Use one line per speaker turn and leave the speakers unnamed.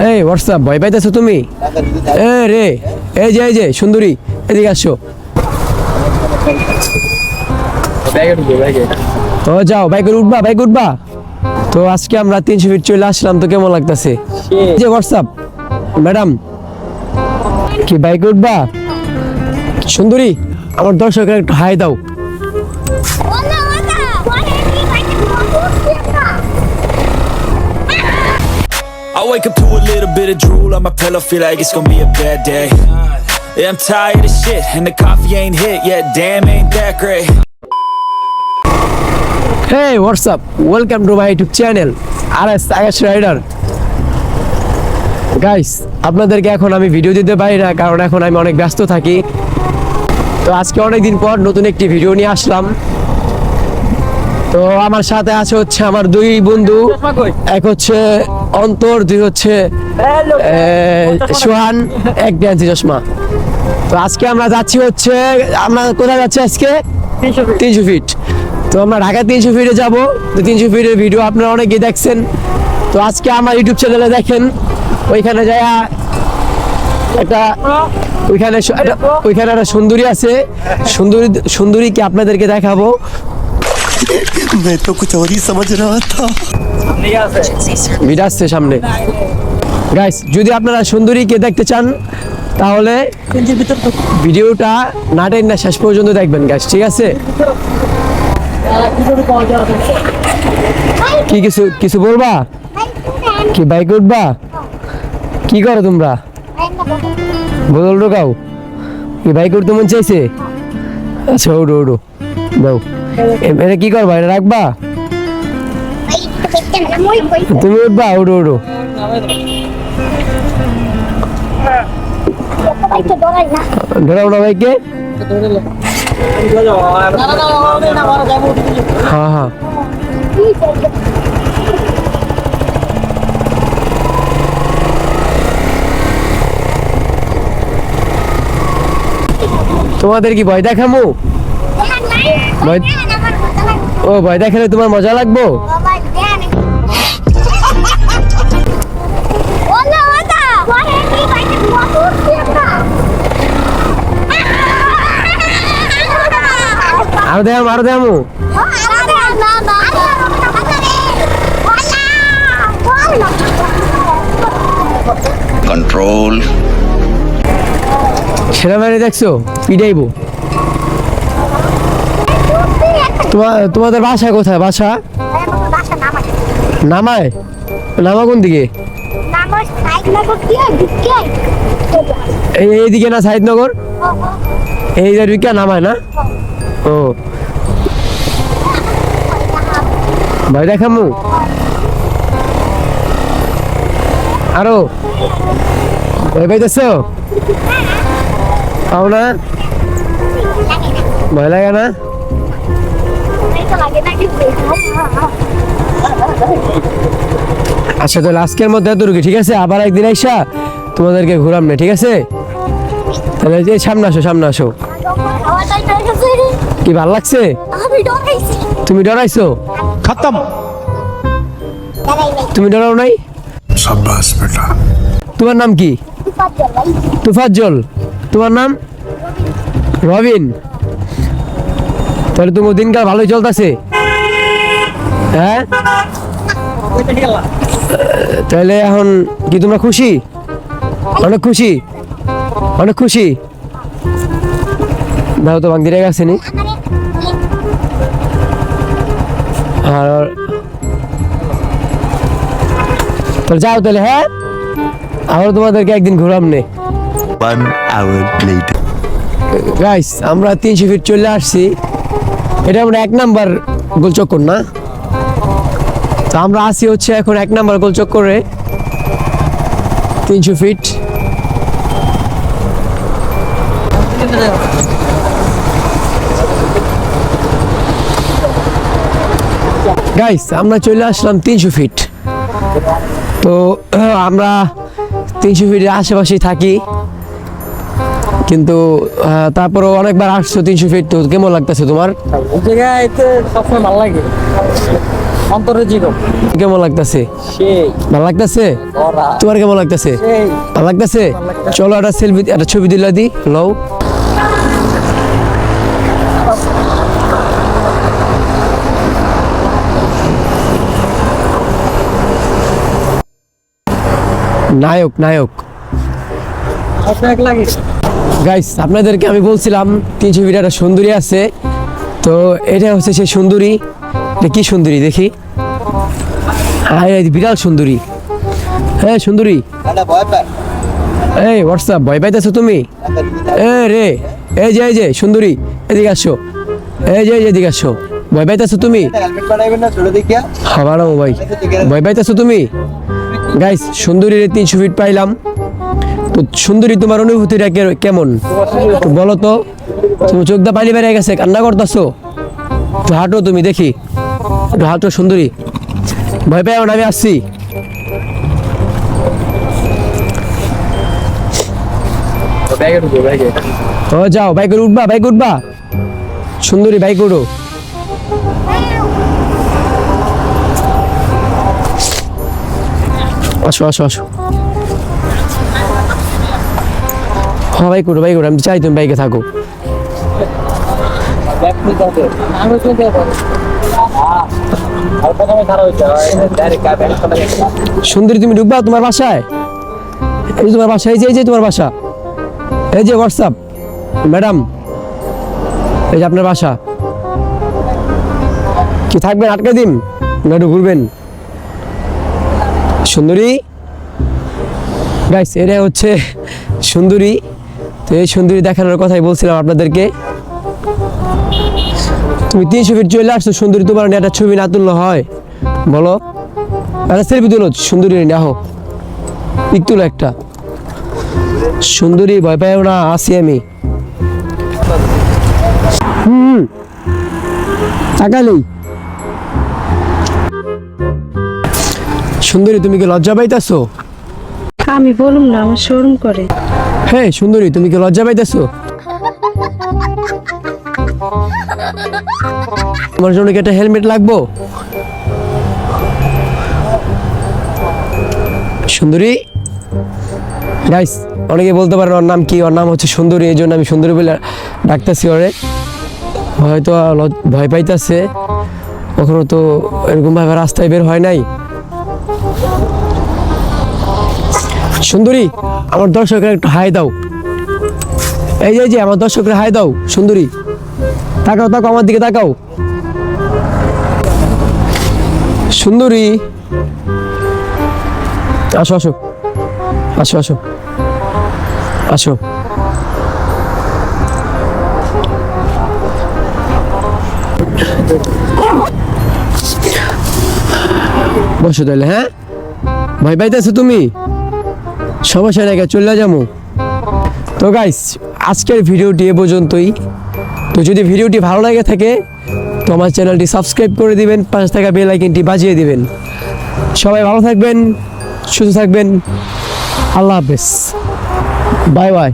এই হোয়াটসঅ্যাপ ভয় পাইতেছো তুমি? এ রে, এই যে সুন্দরী, এদিকে আসো। তো যাও, বাইকে উঠবা। তো আজকে আমরা 300 ফিট চলে আসলাম, তো কেমন লাগতেছে? যে হোয়াটসঅ্যাপ ম্যাডাম, কি বাইকে উঠবা? সুন্দরী, আমার দর্শকের একটু হাই দাও।
I wake up to a little bit of drool on my pillow, feel like it's gonna be a bad day. Yeah, I'm tired of shit, and the coffee ain't hit yet, damn ain't that great.
Hey, what's up? Welcome to my YouTube channel, RS Akash Rider. Guys, আপনাদেরকে এখন আমি video দিতে পারি না, কারণ এখন আমি অনেক ব্যস্ত থাকি। তো আজকে অনেকদিন পর নতুন একটি ভিডিও নিয়ে আসলাম। তো আমার সাথে আছে হচ্ছে আমার দুই বন্ধু, এক হচ্ছে অন্তর, দুই হচ্ছে সোহান, এক ড্যান্সি চশমা। তো আজকে আমরা কোথায় যাচ্ছি আজকে? 300 ফিট। তো আমরা ঢাকা 300 ফিটে যাব। তো 300 ফিটের ভিডিও আপনারা অনেকেই দেখছেন। তো আজকে আমার ইউটিউব চ্যানেলে দেখেন, ওইখানে একটা সুন্দরী আছে, সুন্দরীকে আপনাদেরকে দেখাবো।
मैं तो कुछ और ही समझ रहा था।
ভিডিও আসছে সামনে। গাইস, যদি আপনারা সুন্দরীকে দেখতে চান তাহলে ভিডিওটা না টেনে শেষ পর্যন্ত দেখবেন গাইস, ঠিক আছে? কি কিছু বলবা? কি বাইক উঠবা? কি করো তোমরা? বদল ঢোকাও? কি বাইক উঠতে মন চাইছে? আচ্ছা, ওড়ো দাও। এটা কি করবা? এটা রাখবা? তুমি উঠবা? ওড়ো। ধরাও না বাইকে। হ্যাঁ। তোমাদের কি ভয় দেখামু? ভয় দেখালে তোমার মজা লাগবো? আরো দেখামু।
कंट्रोल
সেনাবাহিনী দেখছো? পিটাইবো। তোমাদের বাসা কোথায়? বাসা নামা কোন দিকে? এইদিকে না, সাইদনগর এই দিকে নামায় না? ও, ভয় দেখামু। আরো ভয় পাইতেছো? পাও না? ভয় লাগে না? আচ্ছা, তাহলে আজকের মধ্যে এতটুকু, ঠিক আছে? আবার একদিন আইসা তোমাদেরকে ঘুরাম না, ঠিক আছে? তাহলে যে সামনে আসো। কি ভাল লাগছে? তুমি ডরাইছো?
खत्म।
তুমি ডরাও নাই?
शाबाश बेटा।
তোমার নাম কি? তুফাজ্জল। তোমার নাম? রবিন। তাহলে তোমার দিনকাল ভালোই চলতেছে? হ্যাঁ, তাহলে এখন কি তোমরা খুশি? অনেক খুশি। দাও তো বাংদিরে গেছে নি। আর তাহলে যাও তাহলে। হ্যাঁ, আবার তোমাদেরকে একদিন ঘুরাম নে।
1 hour later।
গাইস, আমরা 300 ফিট চলে আসছি। এটা আমরা 1 নাম্বার গোলচক্কর না? তো আমরা আসি হচ্ছে এখন 1 নাম্বার গোলচক্করে 300 ফিট। গাইস, আমরা চলে আসলাম 300 ফিট। তো আমরা 300 ফিটের আশেপাশেই থাকি, কিন্তু তারপরও অনেকবার আসছো 300 ফিট। তো কেমন লাগতেছে তোমার?
জায়গায় সবসময় ভালো লাগে। অন্তরে জিরো
কেমন লাগতেছে?
সেই
ভালো লাগতেছে?
ওরা
তোমার কেমন লাগতেছে?
সেই
ভালো লাগতেছে? চলো একটা সেলফি, একটা ছবি দিলা দি। লও। নায়ক নায়ক
এক লাগে
গাইস, আপনাদেরকে আমি বলছিলাম 300 ফিট একটা সুন্দরী আছে। তো এটা হচ্ছে সেই সুন্দরী। এটা কি সুন্দরী দেখি? হ্যাঁ, এই বিরাট সুন্দরী। হ্যাঁ সুন্দরী, এই হোয়াটসঅ্যাপ ভয় পাইতেছো তুমি? এ রে, এই যে সুন্দরী, এদিকে আসো। এই যে এদিকে আসো। ভয় পাইতেছো তুমি?
হেলমেট বানাইবেন না ছোট দেখিয়া
খাবার ভাই, ভয় পাইতেছো তুমি? গাইস, সুন্দরীর 300 ফিট পাইলাম। তো সুন্দরী, তোমার অনুভূতিটা কেমন একটু বলো তো। তুমি চোখ দা পানি বেরিয়ে গেছে, কান্না করতেছো? একটু হাঁটো তুমি দেখি, একটু হাঁটো সুন্দরী। ভয় পাই না, আমি আসছি।
ব্যাগে ঢুকো ব্যাগে
ও যাও, বাইকে উঠবা, বাইকে উঠবা সুন্দরী, বাইক উঠো। আসো আসো আসো। হ্যাঁ বাইক উঠো, বাইক উঠো। আমি চাই তুমি বাইকে থাকো।
ব্যাগ নিতে হবে আমি তো দেব আর প্রথমে খারাপ হইছে ডাইরেক্ট ব্যাগ চলে গেছে
সুন্দরী, তুমি ঢুকবা তোমার বাসায়? এই যে তোমার বাসা, এই যে তোমার বাসা। এই যে হোয়াটসঅ্যাপ ম্যাডাম, এই যে আপনার বাসা। কি থাকবেন, আটকে দিন না একটু ঘুরবেন? সুন্দরী গাইস, এটা হচ্ছে সুন্দরী। তো এই সুন্দরী দেখানোর কথাই বলছিলাম আপনাদেরকে। তুমি 300 ফিট চলে আসছো সুন্দরী, তোমার নিয়ে একটা ছবি না তুললে হয় বলো? একটা সেলফি তুলো সুন্দরী নিয়ে, আহো পিক তুলো একটা। সুন্দরী ভয় পাইও না, আসি আমি। তাকালেই। সুন্দরী, তুমি কি লজ্জা পাইতেছো?
আমি বলুম না, আমার শরম করে।
হ্যাঁ সুন্দরী, তুমি কি লজ্জা পাইতেছো? তোমার জন্য কি একটা হেলমেট লাগবো? সুন্দরী গাইস, অনেকে বলতে পারেন ওর নাম কি, ওর নাম হচ্ছে সুন্দরী, এই জন্য আমি সুন্দরী বলে ডাকতেছি ওরে। হয়তো ভয় পাইতেছে, কখনো তো এরকম ভাবে রাস্তায় বের হয় নাই। সুন্দরী, আমার দর্শকরা একটু হাই দাও। এই যে আমার দর্শকরা হাই দাও। সুন্দরী তাকাও, তাকাও আমার দিকে তাকাও। সুন্দরী আসো আসো আসো আসো আসো। বসো তাহলে। হ্যাঁ ভয় পাইতেছো তুমি? সমস্যা নাই, চলে যাবো। তো গাইস, আজকের ভিডিওটি এ পর্যন্তই। তো যদি ভিডিওটি ভালো লাগে থাকে তো আমার চ্যানেলটি সাবস্ক্রাইব করে দিবেন, পাশে থাকা বেল আইকনটি বাজিয়ে দিবেন। সবাই ভালো থাকবেন, সুস্থ থাকবেন। আল্লাহ হাফেজ, বাই বাই।